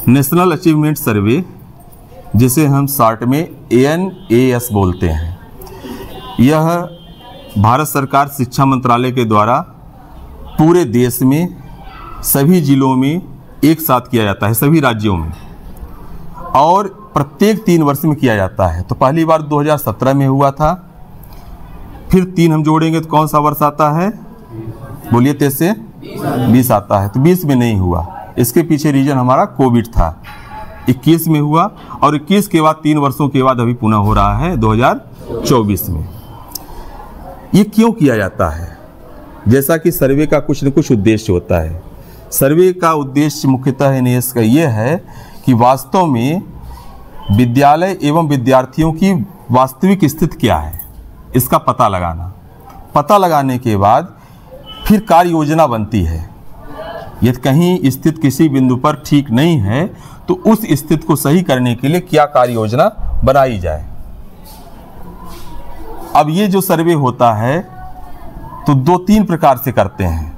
National achievement सर्वे, जिसे हम short में ANAS बोलते हैं, यह भारत सरकार शिक्षा मंत्रालय के द्वारा पूरे देश में सभी जिलों में एक साथ किया जाता है, सभी राज्यों में, और प्रत्येक 3 वर्ष में किया जाता है। तो पहली बार 2017 में हुआ था, फिर 3 हम जोड़ेंगे तो कौन सा वर्ष आता है, बोलिए, 23 से 20 आता है। तो 20 में नहीं हुआ, इसके पीछे रीजन हमारा कोविड था। 21 में हुआ और 21 के बाद 3 वर्षों के बाद अभी पुनः हो रहा है 2024 में। ये क्यों किया जाता है? जैसा कि सर्वे का कुछ न कुछ उद्देश्य होता है। सर्वे का उद्देश्य मुख्यतः NAS का ये है कि वास्तव में विद्यालय एवं विद्यार्थियों की वास्तविक स्थिति क्या है, इसका पता लगाना। पता लगाने के बाद फिर कार्य योजना बनती है। यदि कहीं स्थिति किसी बिंदु पर ठीक नहीं है तो उस स्थिति को सही करने के लिए क्या कार्य योजना बनाई जाए। अब ये जो सर्वे होता है तो 2-3 प्रकार से करते हैं।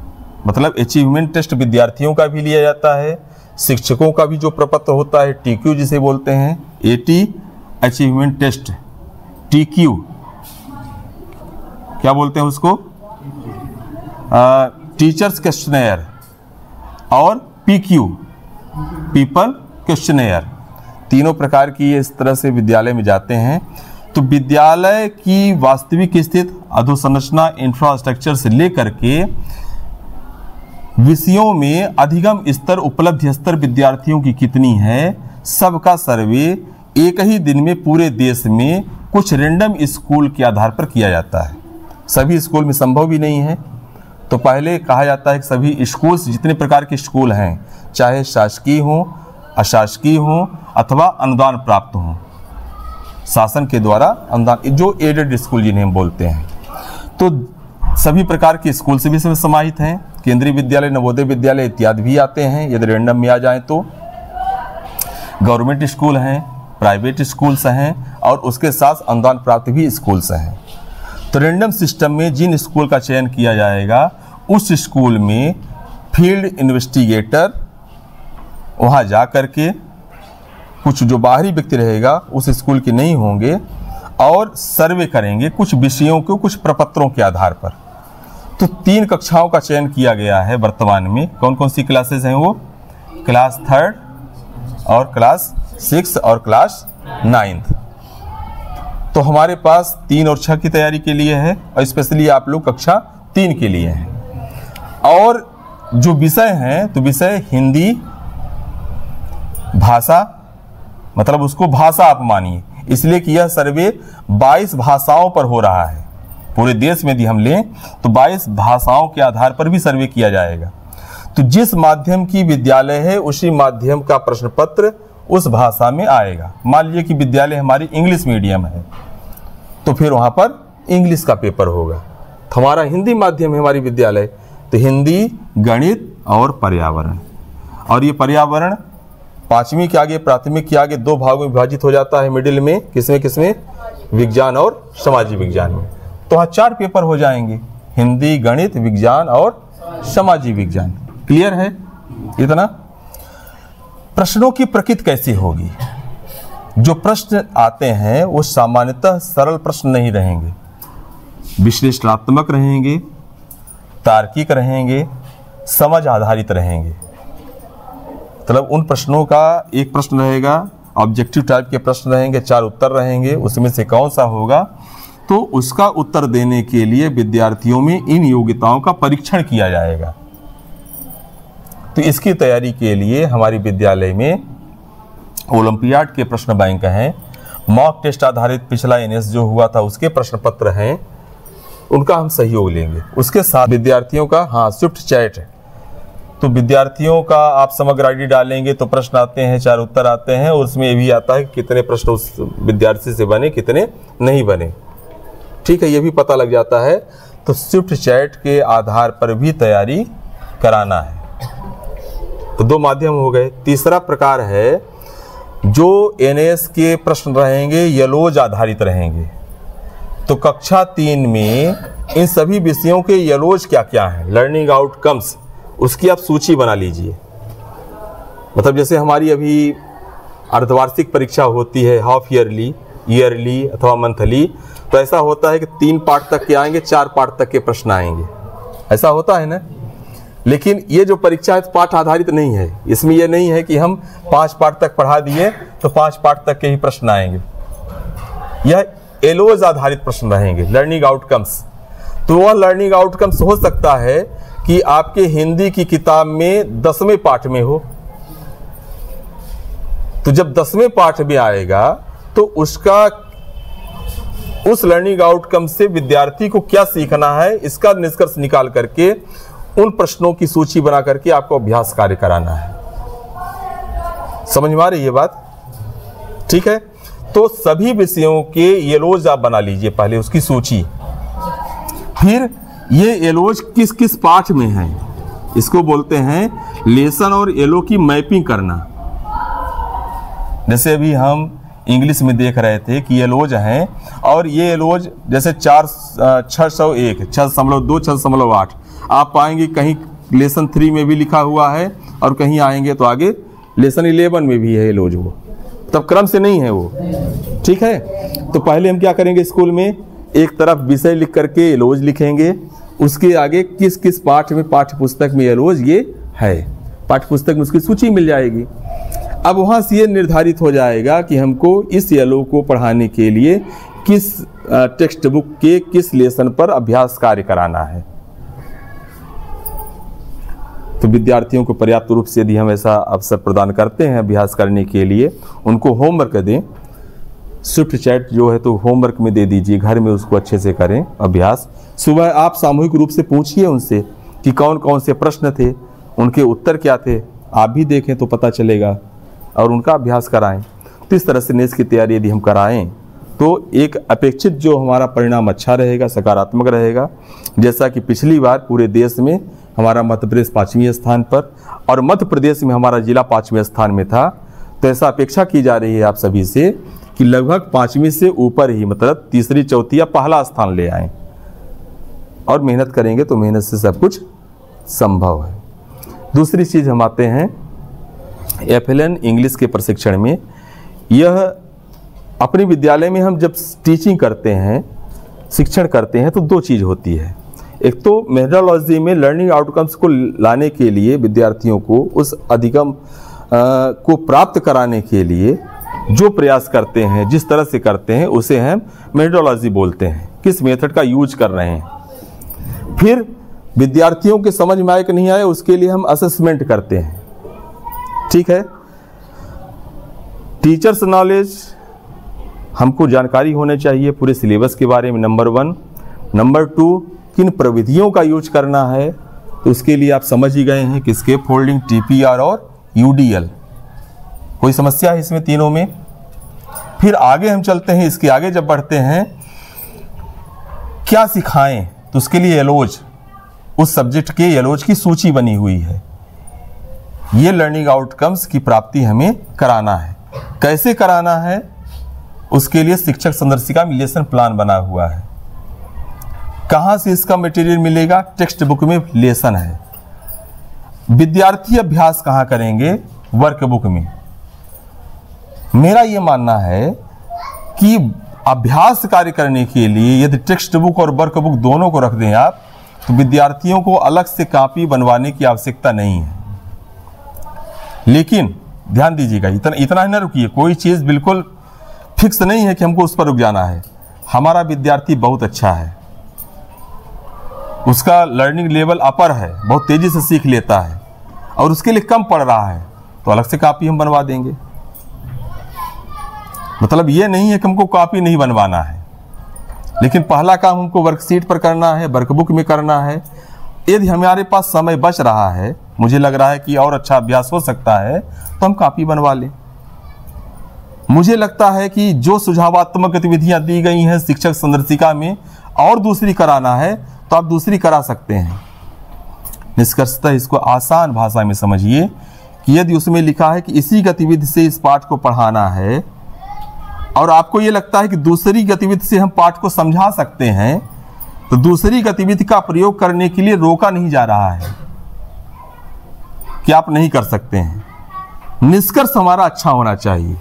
मतलब अचीवमेंट टेस्ट विद्यार्थियों का भी लिया जाता है, शिक्षकों का भी जो प्रपत्र होता है TQ जिसे बोलते हैं, AT अचीवमेंट टेस्ट, TQ क्या बोलते हैं उसको, टीचर्स क्वेश्चनेयर, और PQ पीपल क्वेश्चनेयर। तीनों प्रकार की इस तरह से विद्यालय में जाते हैं। तो विद्यालय की वास्तविक स्थिति, अधोसंरचना, इंफ्रास्ट्रक्चर से लेकर के विषयों में अधिगम स्तर, उपलब्धि स्तर विद्यार्थियों की कितनी है, सबका सर्वे एक ही दिन में पूरे देश में कुछ रैंडम स्कूल के आधार पर किया जाता है। सभी स्कूल में संभव भी नहीं है। तो पहले कहा जाता है कि सभी स्कूल्स, जितने प्रकार के स्कूल हैं, चाहे शासकीय हों, अशासकीय हों अथवा अनुदान प्राप्त हों, शासन के द्वारा अनुदान, जो एडेड स्कूल जिन्हें हम बोलते हैं, तो सभी प्रकार के स्कूल से भी समाहित हैं। केंद्रीय विद्यालय, नवोदय विद्यालय इत्यादि भी आते हैं यदि रैंडम में आ जाएं तो। गवर्नमेंट स्कूल हैं, प्राइवेट स्कूल्स हैं और उसके साथ अनुदान प्राप्त भी स्कूल्स हैं। तो रैंडम सिस्टम में जिन स्कूल का चयन किया जाएगा उस स्कूल में फील्ड इन्वेस्टिगेटर वहाँ जा कर के, कुछ जो बाहरी व्यक्ति रहेगा उस स्कूल के नहीं होंगे, और सर्वे करेंगे कुछ विषयों के, कुछ प्रपत्रों के आधार पर। तो 3 कक्षाओं का चयन किया गया है वर्तमान में। कौन कौन सी क्लासेस हैं वो, क्लास 3rd और क्लास 6 और क्लास 9th। तो हमारे पास 3 और 6 की तैयारी के लिए है और स्पेशली आप लोग कक्षा 3 के लिए हैं। और जो विषय हैं तो विषय हिंदी भाषा, मतलब उसको भाषा आप मानिए, इसलिए कि यह सर्वे 22 भाषाओं पर हो रहा है। पूरे देश में यदि हम लें तो 22 भाषाओं के आधार पर भी सर्वे किया जाएगा। तो जिस माध्यम की विद्यालय है उसी माध्यम का प्रश्न पत्र उस भाषा में आएगा। मान लीजिए कि विद्यालय हमारी इंग्लिश मीडियम है तो फिर वहाँ पर इंग्लिश का पेपर होगा। तो हमारा हिंदी माध्यम है हमारी विद्यालय, तो हिंदी, गणित और पर्यावरण। और ये पर्यावरण 5वीं के आगे, प्राथमिक के आगे 2 भागों में विभाजित हो जाता है। मिडिल में किसमें, विज्ञान और सामाजिक विज्ञान में। तो वहाँ 4 पेपर हो जाएंगे, हिंदी, गणित, विज्ञान और सामाजिक विज्ञान। क्लियर है इतना? प्रश्नों की प्रकृति कैसी होगी? जो प्रश्न आते हैं वो सामान्यतः सरल प्रश्न नहीं रहेंगे, विश्लेषणात्मक रहेंगे, तार्किक रहेंगे, समझ आधारित रहेंगे। मतलब उन प्रश्नों का एक प्रश्न रहेगा, ऑब्जेक्टिव टाइप के प्रश्न रहेंगे, 4 उत्तर रहेंगे, उसमें से कौन सा होगा, तो उसका उत्तर देने के लिए विद्यार्थियों में इन योग्यताओं का परीक्षण किया जाएगा। तो इसकी तैयारी के लिए हमारी विद्यालय में ओलंपियाड के प्रश्न बैंक हैं, मॉक टेस्ट आधारित पिछला NS जो हुआ था उसके प्रश्न पत्र हैं, उनका हम सहयोग लेंगे। उसके साथ विद्यार्थियों का स्विफ्ट चैट है, तो विद्यार्थियों का आप समग्र आईडी डालेंगे तो प्रश्न आते हैं, 4 उत्तर आते हैं, और उसमें ये भी आता है कि कितने प्रश्न उस विद्यार्थी से बने, कितने नहीं बने। ठीक है, ये भी पता लग जाता है। तो स्विफ्ट चैट के आधार पर भी तैयारी कराना है। तो 2 माध्यम हो गए। तीसरा प्रकार है जो NS के प्रश्न रहेंगे यलोज आधारित रहेंगे। तो कक्षा 3 में इन सभी विषयों के यलोज क्या क्या हैं, लर्निंग आउटकम्स, उसकी आप सूची बना लीजिए। मतलब जैसे हमारी अभी अर्धवार्षिक परीक्षा होती है, हाफ ईयरली, ईयरली अथवा मंथली, तो ऐसा होता है कि 3 पार्ट तक के आएंगे, 4 पार्ट तक के प्रश्न आएंगे, ऐसा होता है ना। लेकिन ये जो परीक्षा है पाठ आधारित नहीं है, इसमें ये नहीं है कि हम 5 पार्ट तक पढ़ा दिए तो 5 पार्ट तक के ही प्रश्न आएंगे। यह एलोज आधारित प्रश्न रहेंगे, लर्निंग आउटकम्स। तो वह लर्निंग आउटकम्स हो सकता है कि आपके हिंदी की किताब में 10वें पाठ में हो, तो जब 10वें पाठ में आएगा तो उस लर्निंग आउटकम से विद्यार्थी को क्या सीखना है, इसका निष्कर्ष निकाल करके उन प्रश्नों की सूची बना करके आपको अभ्यास कार्य कराना है। समझ में आ रही है बात? ठीक है। तो सभी विषयों के एलोज आप बना लीजिए पहले, उसकी सूची। फिर ये एलोज किस किस पाठ में है, इसको बोलते हैं लेसन और एलो की मैपिंग करना। जैसे अभी हम इंग्लिश में देख रहे थे कि एलोज हैं, और ये एलोज जैसे 601, 6.2, 6.8 आप पाएंगे, कहीं लेसन 3 में भी लिखा हुआ है और कहीं आएंगे तो आगे लेसन 11 में भी है एलोज, वो तब क्रम से नहीं है वो। ठीक है। तो पहले हम क्या करेंगे, स्कूल में एक तरफ विषय लिख करके एलोज लिखेंगे, उसके आगे किस किस पाठ में, पाठ्य पुस्तक में एलोज ये है, पाठ्य पुस्तक में उसकी सूची मिल जाएगी। अब वहाँ से ये निर्धारित हो जाएगा कि हमको इस एलो को पढ़ाने के लिए किस टेक्स्ट बुक के किस लेसन पर अभ्यास कार्य कराना है। तो विद्यार्थियों को पर्याप्त रूप से यदि हम ऐसा अवसर प्रदान करते हैं अभ्यास करने के लिए, उनको होमवर्क दें, स्विफ्ट चैट जो है तो होमवर्क में दे दीजिए, घर में उसको अच्छे से करें अभ्यास। सुबह आप सामूहिक रूप से पूछिए उनसे कि कौन कौन से प्रश्न थे, उनके उत्तर क्या थे, आप भी देखें तो पता चलेगा, और उनका अभ्यास कराएं। तो इस तरह से नेस की तैयारी यदि हम कराएं तो एक अपेक्षित जो हमारा परिणाम अच्छा रहेगा, सकारात्मक रहेगा। जैसा कि पिछली बार पूरे देश में हमारा मध्य प्रदेश 5वें स्थान पर और मध्य प्रदेश में हमारा जिला 5वें स्थान में था, तो ऐसा अपेक्षा की जा रही है आप सभी से कि लगभग 5वीं से ऊपर ही, मतलब तीसरी, चौथी या पहला स्थान ले आएं, और मेहनत करेंगे तो मेहनत से सब कुछ संभव है। दूसरी चीज़ हम आते हैं FLN इंग्लिश के प्रशिक्षण में। यह अपने विद्यालय में हम जब टीचिंग करते हैं, शिक्षण करते हैं, तो 2 चीज़ होती है। एक तो मेथोडोलॉजी में लर्निंग आउटकम्स को लाने के लिए विद्यार्थियों को उस अधिगम को प्राप्त कराने के लिए जो प्रयास करते हैं, जिस तरह से करते हैं, उसे हम मेथोडोलॉजी बोलते हैं, किस मेथड का यूज कर रहे हैं। फिर विद्यार्थियों के समझ में आए कि नहीं आए, उसके लिए हम असेसमेंट करते हैं। ठीक है। टीचर्स नॉलेज, हमको जानकारी होने चाहिए पूरे सिलेबस के बारे में, नंबर 1। नंबर 2, किन प्रविधियों का यूज करना है, तो उसके लिए आप समझ ही गए हैं कि स्केप फोल्डिंग, TPR और UDL। कोई समस्या है इसमें तीनों में? फिर आगे हम चलते हैं, इसके आगे जब बढ़ते हैं, क्या सिखाएं, तो उसके लिए एलोज, उस सब्जेक्ट के एलोज की सूची बनी हुई है। ये लर्निंग आउटकम्स की प्राप्ति हमें कराना है। कैसे कराना है, उसके लिए शिक्षक संदर्शिका में लेसन प्लान बना हुआ है। कहाँ से इसका मटेरियल मिलेगा? टेक्स्ट बुक में लेसन है। विद्यार्थी अभ्यास कहाँ करेंगे? वर्क बुक में। मेरा ये मानना है कि अभ्यास कार्य करने के लिए यदि टेक्स्ट बुक और वर्क बुक दोनों को रख दें आप, तो विद्यार्थियों को अलग से कॉपी बनवाने की आवश्यकता नहीं है। लेकिन ध्यान दीजिएगा, इतना ही ना रुकिए, कोई चीज़ बिल्कुल फिक्स नहीं है कि हमको उस पर रुक जाना है। हमारा विद्यार्थी बहुत अच्छा है, उसका लर्निंग लेवल अपर है, बहुत तेजी से सीख लेता है, और उसके लिए कम पड़ रहा है, तो अलग से कॉपी हम बनवा देंगे। मतलब ये नहीं है कि हमको कॉपी नहीं बनवाना है, लेकिन पहला काम हमको वर्कशीट पर करना है, वर्कबुक में करना है। यदि हमारे पास समय बच रहा है, मुझे लग रहा है कि और अच्छा अभ्यास हो सकता है, तो हम कॉपी बनवा लें। मुझे लगता है कि जो सुझावात्मक गतिविधियां दी गई हैं शिक्षक संदर्शिका में और दूसरी कराना है, तो आप दूसरी करा सकते हैं। निष्कर्षतः इसको आसान भाषा में समझिए कि यदि उसमें लिखा है कि इसी गतिविधि से इस पाठ को पढ़ाना है, और आपको ये लगता है कि दूसरी गतिविधि से हम पाठ को समझा सकते हैं, तो दूसरी गतिविधि का प्रयोग करने के लिए रोका नहीं जा रहा है कि आप नहीं कर सकते हैं। निष्कर्ष हमारा अच्छा होना चाहिए।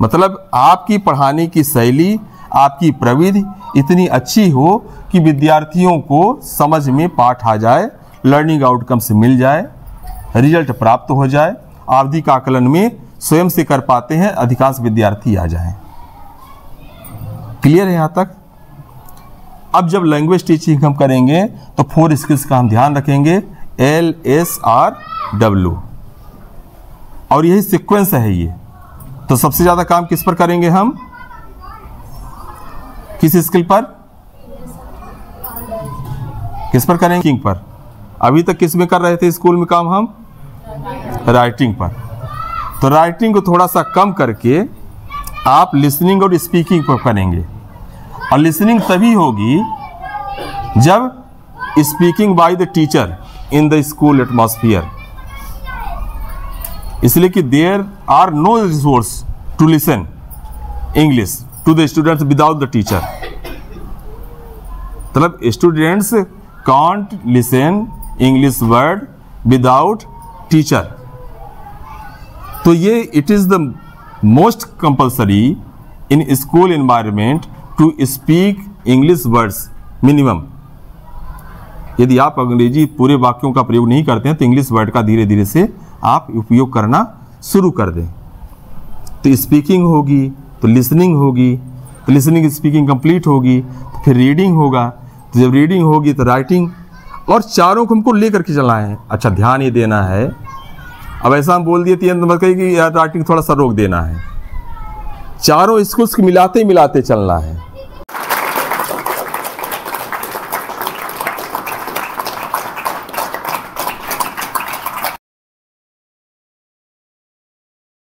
मतलब आपकी पढ़ाने की शैली, आपकी प्रविधि इतनी अच्छी हो कि विद्यार्थियों को समझ में पाठ आ जाए, लर्निंग आउटकम्स मिल जाए, रिजल्ट प्राप्त हो जाए, आवधिक आकलन में स्वयं से कर पाते हैं अधिकांश विद्यार्थी आ जाएं। क्लियर है यहाँ तक? अब जब लैंग्वेज टीचिंग हम करेंगे तो 4 स्किल्स का हम ध्यान रखेंगे, LSRW, और यही सीक्वेंस है ये। तो सबसे ज्यादा काम किस पर करेंगे हम? किस स्किल पर? किस पर करेंगे? किंग पर। अभी तक किस में कर रहे थे स्कूल में काम हम? राइटिंग पर। तो राइटिंग को थोड़ा सा कम करके आप लिसनिंग और स्पीकिंग पर करेंगे। और लिसनिंग तभी होगी जब speaking by the teacher in the school atmosphere, इसलिए कि there are no resource to listen English to the students without the teacher. मतलब students can't listen English word without teacher. तो ये it is the most compulsory in school environment to speak English words minimum. यदि आप अंग्रेजी पूरे वाक्यों का प्रयोग नहीं करते हैं तो इंग्लिश वर्ड का धीरे धीरे से आप उपयोग करना शुरू कर दें। तो स्पीकिंग होगी तो लिसनिंग होगी, तो लिसनिंग स्पीकिंग कंप्लीट होगी तो फिर रीडिंग होगा, तो जब रीडिंग होगी तो राइटिंग, और चारों को हमको लेकर के चलना है। अच्छा, ध्यान ये देना है, अब ऐसा हम बोल दिए तो मत कहिए कि यार राइटिंग थोड़ा सा रोक देना है। चारों स्किल्स को मिलाते मिलाते चलना है।